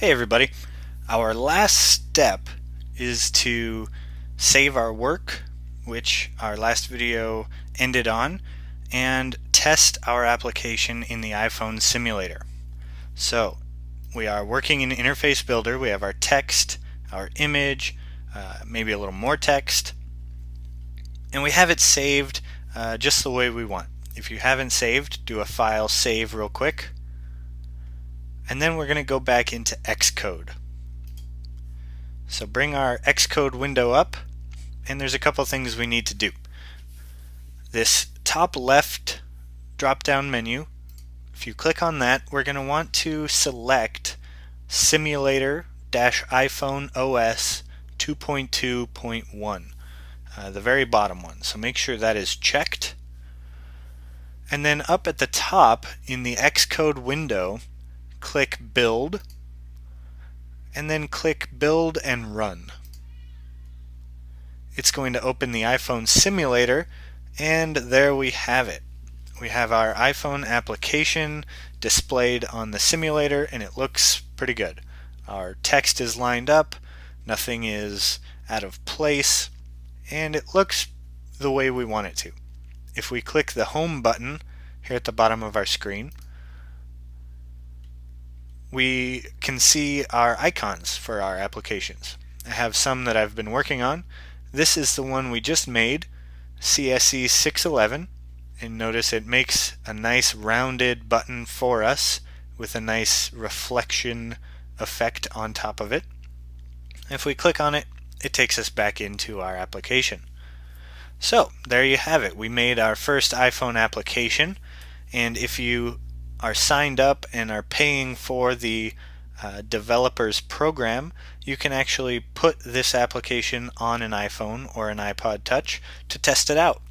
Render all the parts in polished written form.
Hey everybody, our last step is to save our work, which our last video ended on, and test our application in the iPhone simulator. So we are working in Interface Builder. We have our text, our image, maybe a little more text, and we have it saved just the way we want. If you haven't saved, do a file save real quick, and then we're going to go back into Xcode. So bring our Xcode window up, and there's a couple things we need to do. This top left drop-down menu, if you click on that, we're going to want to select Simulator-iPhone OS 2.2.1, the very bottom one. So make sure that is checked. And then up at the top in the Xcode window, click Build, and then click Build and Run. It's going to open the iPhone simulator, and there we have it. We have our iPhone application displayed on the simulator, and it looks pretty good. Our text is lined up, nothing is out of place, and it looks the way we want it to. If we click the Home button here at the bottom of our screen, we can see our icons for our applications. I have some that I've been working on. This is the one we just made, CSE 611, and notice it makes a nice rounded button for us with a nice reflection effect on top of it. If we click on it, it takes us back into our application. So there you have it. We made our first iPhone application, and if you are signed up and are paying for the developer's program, you can actually put this application on an iPhone or an iPod Touch to test it out.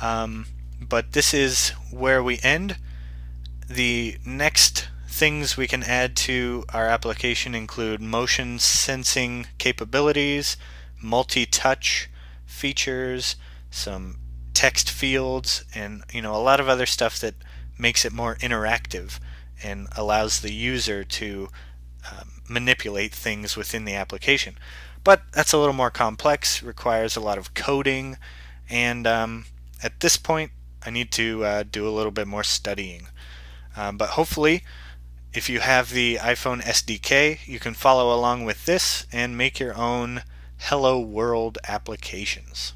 But this is where we end. The next things we can add to our application include motion sensing capabilities, multi-touch features, some text fields, and a lot of other stuff that makes it more interactive and allows the user to manipulate things within the application. But that's a little more complex, requires a lot of coding, and at this point I need to do a little bit more studying. But hopefully, if you have the iPhone SDK, you can follow along with this and make your own Hello World applications.